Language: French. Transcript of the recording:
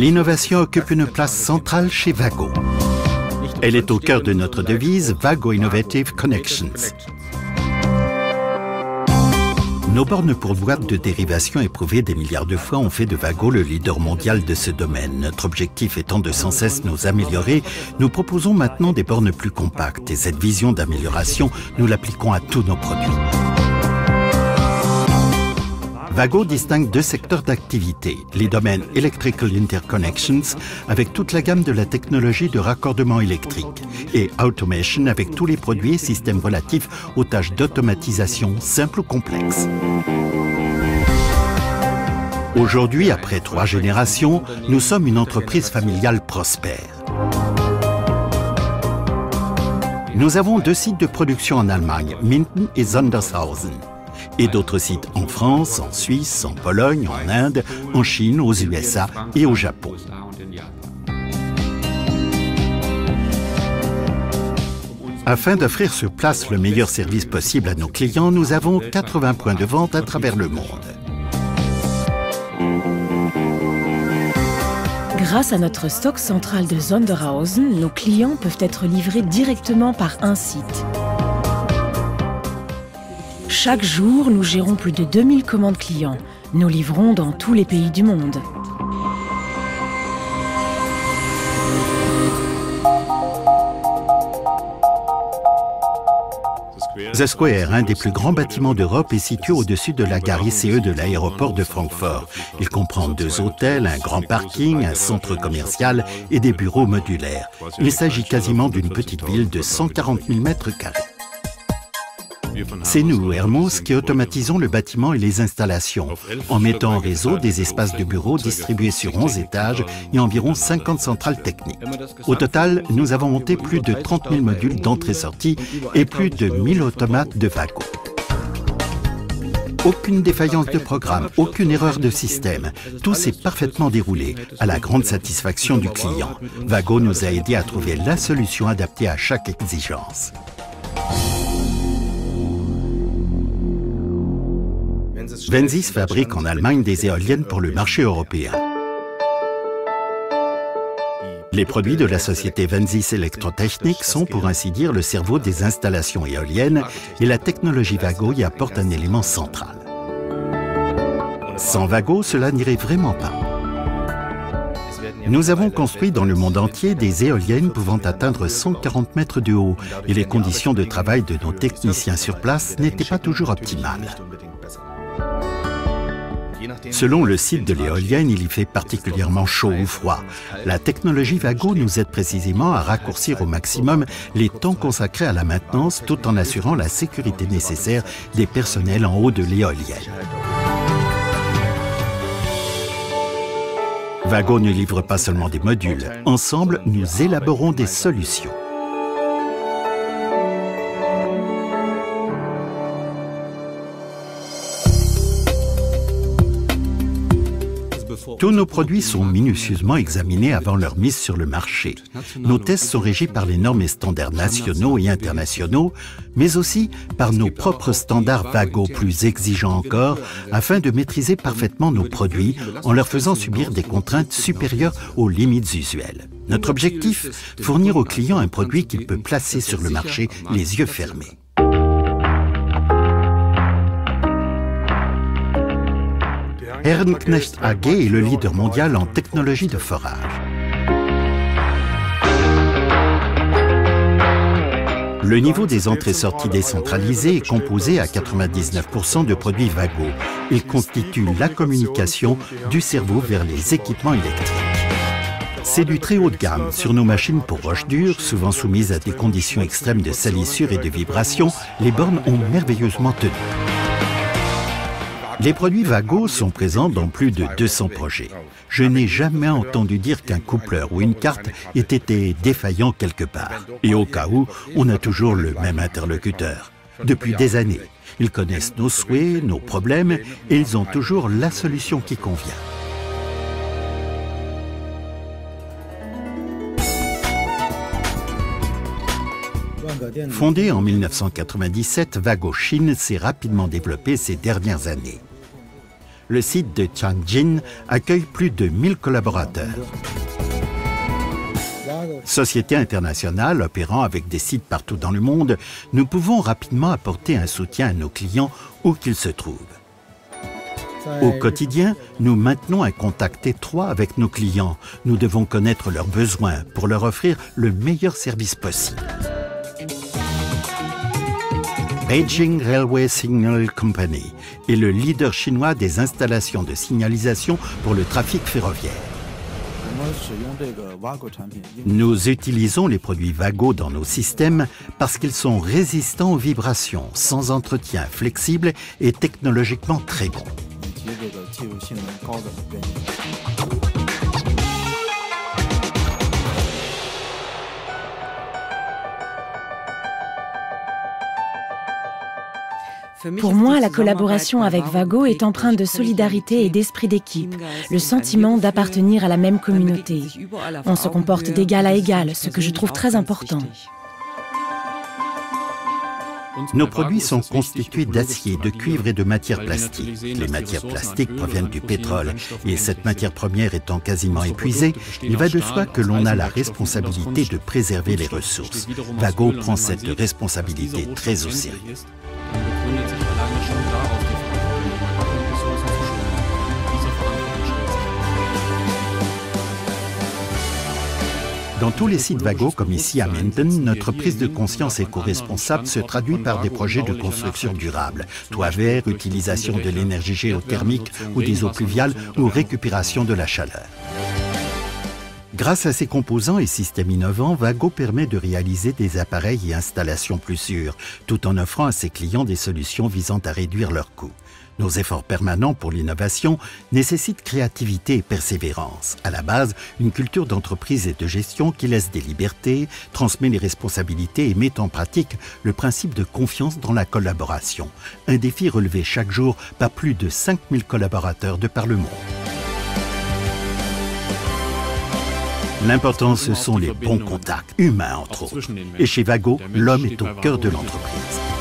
L'innovation occupe une place centrale chez Vago. Elle est au cœur de notre devise Vago Innovative Connections. Nos bornes pour boîtes de dérivation éprouvées des milliards de fois ont fait de Vago le leader mondial de ce domaine. Notre objectif étant de sans cesse nous améliorer, nous proposons maintenant des bornes plus compactes et cette vision d'amélioration, nous l'appliquons à tous nos produits. Vago distingue deux secteurs d'activité, les domaines Electrical Interconnections avec toute la gamme de la technologie de raccordement électrique et Automation avec tous les produits et systèmes relatifs aux tâches d'automatisation simples ou complexes. Aujourd'hui, après 3 générations, nous sommes une entreprise familiale prospère. Nous avons 2 sites de production en Allemagne, Minden et Sondershausen, et d'autres sites en France, en Suisse, en Pologne, en Inde, en Chine, aux USA et au Japon. Afin d'offrir sur place le meilleur service possible à nos clients, nous avons 80 points de vente à travers le monde. Grâce à notre stock central de Sondershausen, nos clients peuvent être livrés directement par un site. Chaque jour, nous gérons plus de 2000 commandes clients. Nous livrons dans tous les pays du monde. The Square, un des plus grands bâtiments d'Europe, est situé au-dessus de la gare ICE de l'aéroport de Francfort. Il comprend 2 hôtels, un grand parking, un centre commercial et des bureaux modulaires. Il s'agit quasiment d'une petite ville de 140 000 mètres carrés. C'est nous, Hermos, qui automatisons le bâtiment et les installations, en mettant en réseau des espaces de bureaux distribués sur 11 étages et environ 50 centrales techniques. Au total, nous avons monté plus de 30 000 modules d'entrée-sortie et plus de 1000 automates de Vago. Aucune défaillance de programme, aucune erreur de système. Tout s'est parfaitement déroulé, à la grande satisfaction du client. Vago nous a aidés à trouver la solution adaptée à chaque exigence. Wensys fabrique en Allemagne des éoliennes pour le marché européen. Les produits de la société Wensys Elektrotechnik sont, pour ainsi dire, le cerveau des installations éoliennes et la technologie Vago y apporte un élément central. Sans Vago, cela n'irait vraiment pas. Nous avons construit dans le monde entier des éoliennes pouvant atteindre 140 mètres de haut et les conditions de travail de nos techniciens sur place n'étaient pas toujours optimales. Selon le site de l'éolienne, il y fait particulièrement chaud ou froid. La technologie Vago nous aide précisément à raccourcir au maximum les temps consacrés à la maintenance tout en assurant la sécurité nécessaire des personnels en haut de l'éolienne. Vago ne livre pas seulement des modules. Ensemble, nous élaborons des solutions. Tous nos produits sont minutieusement examinés avant leur mise sur le marché. Nos tests sont régis par les normes et standards nationaux et internationaux, mais aussi par nos propres standards Vago plus exigeants encore, afin de maîtriser parfaitement nos produits en leur faisant subir des contraintes supérieures aux limites usuelles. Notre objectif, fournir au client un produit qu'il peut placer sur le marché les yeux fermés. Herrenknecht AG est le leader mondial en technologie de forage. Le niveau des entrées-sorties décentralisées est composé à 99% de produits Vago. Il constitue la communication du cerveau vers les équipements électriques. C'est du très haut de gamme. Sur nos machines pour roche dure, souvent soumises à des conditions extrêmes de salissure et de vibration, les bornes ont merveilleusement tenu. Les produits Vago sont présents dans plus de 200 projets. Je n'ai jamais entendu dire qu'un coupleur ou une carte ait été défaillant quelque part. Et au cas où, on a toujours le même interlocuteur. Depuis des années, ils connaissent nos souhaits, nos problèmes, et ils ont toujours la solution qui convient. Fondé en 1997, Vago Chine s'est rapidement développé ces dernières années. Le site de Tianjin accueille plus de 1000 collaborateurs. Société internationale opérant avec des sites partout dans le monde, nous pouvons rapidement apporter un soutien à nos clients où qu'ils se trouvent. Au quotidien, nous maintenons un contact étroit avec nos clients. Nous devons connaître leurs besoins pour leur offrir le meilleur service possible. Beijing Railway Signal Company est le leader chinois des installations de signalisation pour le trafic ferroviaire. Nous utilisons les produits Wago dans nos systèmes parce qu'ils sont résistants aux vibrations, sans entretien, flexibles et technologiquement très bons. Pour moi, la collaboration avec Wago est empreinte de solidarité et d'esprit d'équipe, le sentiment d'appartenir à la même communauté. On se comporte d'égal à égal, ce que je trouve très important. Nos produits sont constitués d'acier, de cuivre et de matières plastiques. Les matières plastiques proviennent du pétrole et cette matière première étant quasiment épuisée, il va de soi que l'on a la responsabilité de préserver les ressources. Wago prend cette responsabilité très au sérieux. Dans tous les sites Wago, comme ici à Minden, notre prise de conscience éco-responsable se traduit par des projets de construction durable. Toits verts, utilisation de l'énergie géothermique ou des eaux pluviales ou récupération de la chaleur. Grâce à ses composants et systèmes innovants, Wago permet de réaliser des appareils et installations plus sûrs, tout en offrant à ses clients des solutions visant à réduire leurs coûts. Nos efforts permanents pour l'innovation nécessitent créativité et persévérance. À la base, une culture d'entreprise et de gestion qui laisse des libertés, transmet les responsabilités et met en pratique le principe de confiance dans la collaboration. Un défi relevé chaque jour par plus de 5000 collaborateurs de par le monde. L'important, ce sont les bons contacts, humains entre autres. Et chez Wago, l'homme est au cœur de l'entreprise.